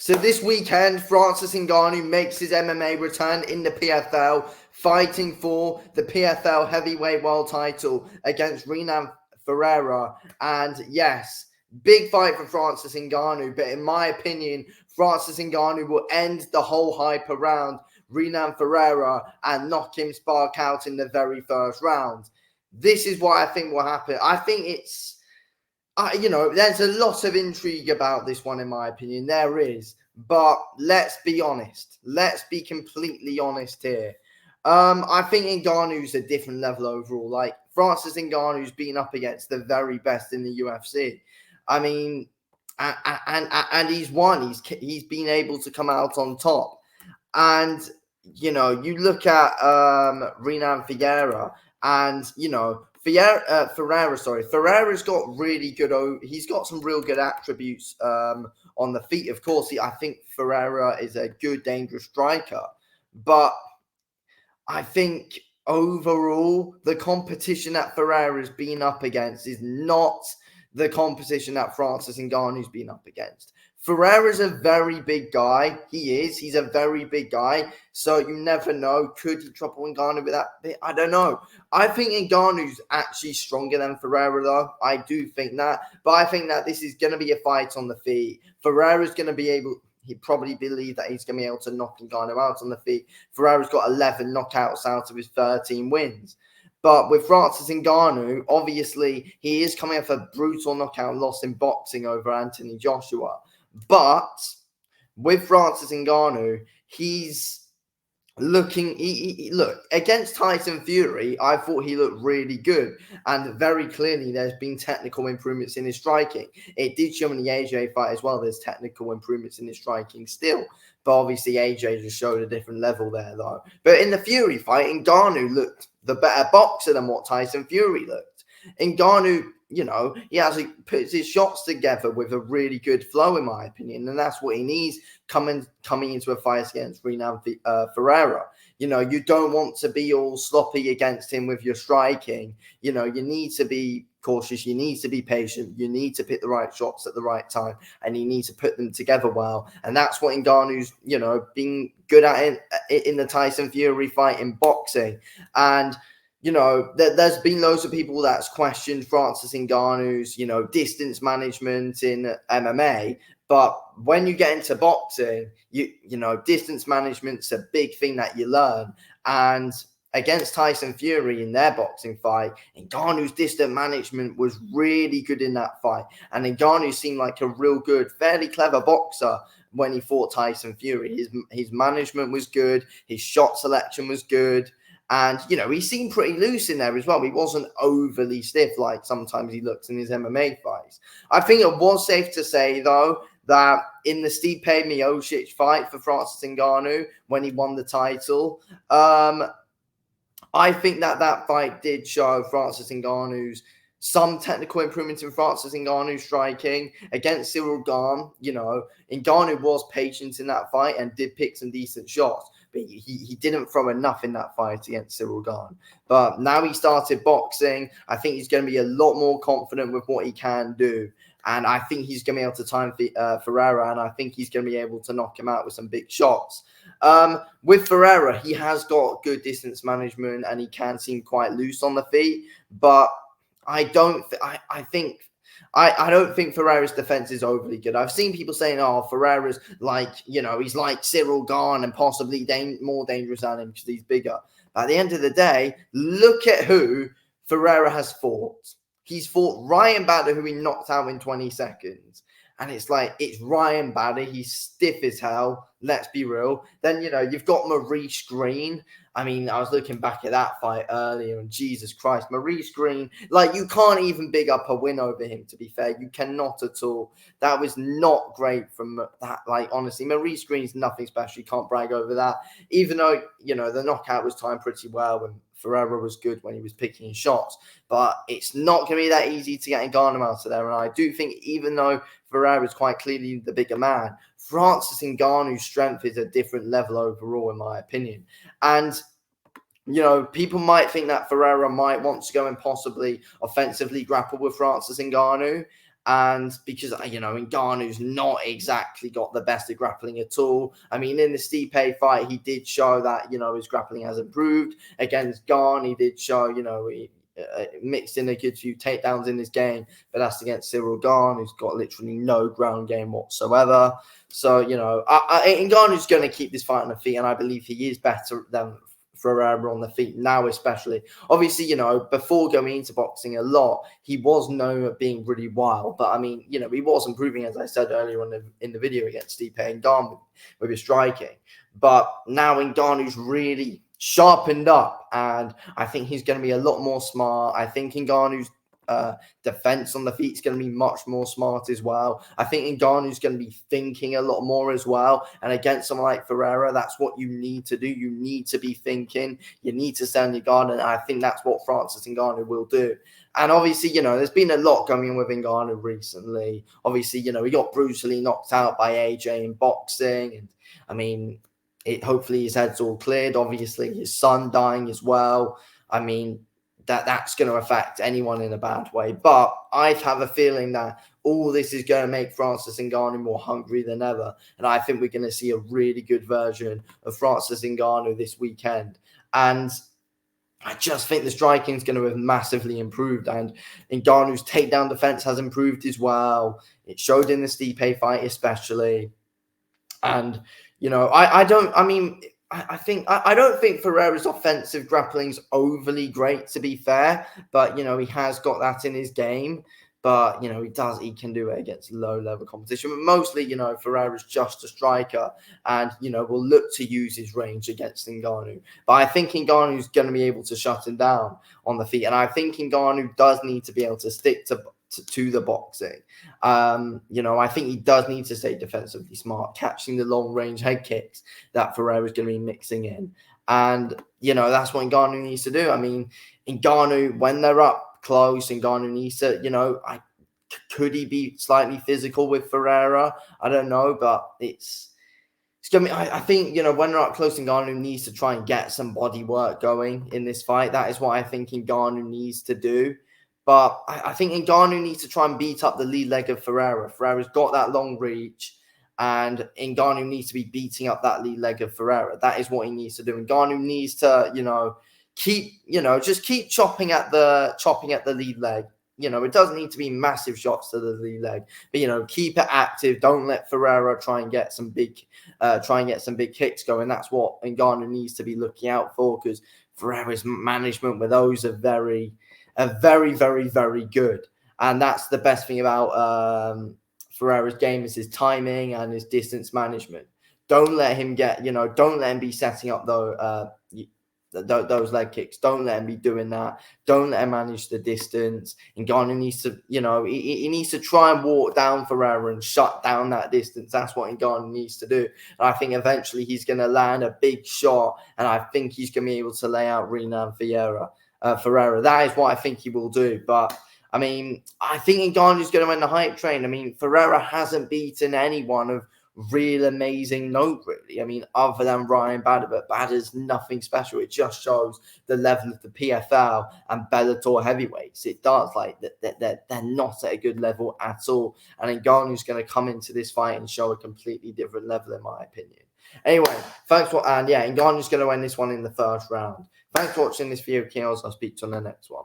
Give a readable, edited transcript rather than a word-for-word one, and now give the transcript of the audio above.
So this weekend, Francis Ngannou makes his MMA return in the PFL, fighting for the PFL heavyweight world title against Renan Ferreira. And yes, big fight for Francis Ngannou, but in my opinion, Francis Ngannou will end the whole hype around Renan Ferreira and knock him spark out in the very first round. This is what I think will happen. I think it's there's a lot of intrigue about this one, in my opinion. There is. But let's be honest. Let's be completely honest here. I think Ngannou's a different level overall. Like, Francis Ngannou's been up against the very best in the UFC. I mean, and he's won. He's been able to come out on top. And, you look at Renan Ferreira and, Ferreira's got really good. He's got some real good attributes on the feet. Of course, I think Ferreira is a good, dangerous striker, but I think overall the competition that Ferreira's been up against is not the competition that Francis Ngannou's been up against. Ferreira's a very big guy. He's a very big guy. So you never know. Could he trouble Ngannou with that bit? I don't know. I think Ngannou's actually stronger than Ferreira, though. I do think that. But I think that this is going to be a fight on the feet. Ferreira's going to be able... He probably believe that he's going to be able to knock Ngannou out on the feet. Ferreira's got 11 knockouts out of his 13 wins. But with Francis Ngannou, obviously, he is coming off a brutal knockout loss in boxing over Anthony Joshua. But with Francis Ngannou, he's looking... Look, against Tyson Fury, I thought he looked really good. And very clearly, there's been technical improvements in his striking. It did show in the AJ fight as well. There's technical improvements in his striking still. But obviously, AJ just showed a different level there, though. But in the Fury fight, Ngannou looked the better boxer than what Tyson Fury looked. Ngannou, he puts his shots together with a really good flow, in my opinion. And that's what he needs coming into a fight against Renan Ferreira. You don't want to be all sloppy against him with your striking. You need to be cautious. You need to be patient. You need to pick the right shots at the right time. And you need to put them together well. And that's what Ngannou's, been good at in the Tyson Fury fight in boxing. And there's been loads of people that's questioned Francis Ngannou's, distance management in MMA. But when you get into boxing, distance management's a big thing that you learn. And against Tyson Fury in their boxing fight, Ngannou's distance management was really good in that fight. And Ngannou seemed like a real good, fairly clever boxer when he fought Tyson Fury. His management was good. His shot selection was good. And, he seemed pretty loose in there as well. He wasn't overly stiff like sometimes he looks in his MMA fights. I think it was safe to say, though, that in the Stipe Miocic fight for Francis Ngannou, when he won the title, I think that fight did show Francis Ngannou's some technical improvements in Francis Ngannou's striking against Cyril Gane. Ngannou was patient in that fight and did pick some decent shots. But he didn't throw enough in that fight against Cyril Gane. But now he started boxing. I think he's going to be a lot more confident with what he can do. And I think he's going to be able to time Ferreira. And I think he's going to be able to knock him out with some big shots. With Ferreira, he has got good distance management. And he can seem quite loose on the feet. But I don't think Ferreira's defense is overly good. I've seen people saying, Ferreira's he's like Cyril Gane and possibly more dangerous than him because he's bigger. But at the end of the day, look at who Ferreira has fought. He's fought Ryan Bader, who he knocked out in 20 seconds. And it's Ryan Bader. He's stiff as hell. Let's be real. Then, you've got Maurice Green. I mean, I was looking back at that fight earlier, and Jesus Christ, Maurice Green, you can't even big up a win over him, to be fair. You cannot at all. That was not great from that. Honestly, Maurice Green's nothing special. You can't brag over that. Even though, the knockout was timed pretty well and Ferreira was good when he was picking shots. But it's not going to be that easy to get Ngannou out of there. And I do think even though Ferreira is quite clearly the bigger man, Francis Ngannou's strength is a different level overall, in my opinion. And, people might think that Ferreira might want to go and possibly offensively grapple with Francis Ngannou. And because, Ngannou's not exactly got the best of grappling at all. I mean, in the Stipe fight, he did show that, his grappling has improved. Against Gane, he did show, he mixed in a good few takedowns in his game, but that's against Cyril Gane, who's got literally no ground game whatsoever. So, Ngannou's going to keep this fight on the feet, and I believe he is better than Ferreira on the feet now, especially. Obviously, before going into boxing a lot, he was known at being really wild. But I mean, he was improving, as I said earlier in the video, against Stipe and Gane with his striking. But now Ngannou's really sharpened up, and I think he's going to be a lot more smart. I think Ngannou's defense on the feet is going to be much more smart as well. I think Ngannou's going to be thinking a lot more as well. And against someone like Ferreira, that's what you need to do. You need to be thinking. You need to stand your guard. And I think that's what Francis Ngannou will do. And obviously, there's been a lot going on with Ngannou recently. Obviously, he got brutally knocked out by AJ in boxing. And I mean, hopefully his head's all cleared. Obviously, his son dying as well. I mean, that's going to affect anyone in a bad way. But I have a feeling that all this is going to make Francis Ngannou more hungry than ever. And I think we're going to see a really good version of Francis Ngannou this weekend. And I just think the striking is going to have massively improved. And Ngannou's takedown defense has improved as well. It showed in the Stipe fight especially. And, I don't think Ferreira's offensive grappling's overly great, to be fair, but he has got that in his game. But he can do it against low-level competition. But mostly, Ferreira's just a striker, and will look to use his range against Ngannou. But I think Ngannou's going to be able to shut him down on the feet, and I think Ngannou does need to be able to stick to the boxing. I think he does need to stay defensively smart, catching the long-range head kicks that Ferreira is going to be mixing in. And, that's what Ngannou needs to do. I mean, Ngannou, when they're up close, Ngannou needs to, could he be slightly physical with Ferreira? I don't know, but it's going to be, I think, when they're up close, Ngannou needs to try and get some body work going in this fight. That is what I think Ngannou needs to do. But I think Ngannou needs to try and beat up the lead leg of Ferreira. Ferreira's got that long reach, and Ngannou needs to be beating up that lead leg of Ferreira. That is what he needs to do. Ngannou needs to, keep chopping at the lead leg. It doesn't need to be massive shots to the lead leg, but keep it active. Don't let Ferreira try and get some big kicks going. That's what Ngannou needs to be looking out for, because Ferreira's management with those are very, very, very good. And that's the best thing about Ferreira's game, is his timing and his distance management. Don't let him be setting up those leg kicks. Don't let him be doing that. Don't let him manage the distance. Ngannou needs to, he needs to try and walk down Ferreira and shut down that distance. That's what Ngannou needs to do. And I think eventually he's going to land a big shot, and I think he's going to be able to lay out Renan Ferreira. That is what I think he will do. But I mean, I think Ngannou's going to win the hype train. I mean, Ferreira hasn't beaten anyone of real amazing note, really. I mean, other than Ryan Bader, but Bader's nothing special. It just shows the level of the PFL and Bellator heavyweights. It does, like, that they're not at a good level at all. And Ngannou's going to come into this fight and show a completely different level, in my opinion. Anyway, Ngannou's going to win this one in the first round. Thanks for watching this video, Kiels. I'll speak to you on the next one.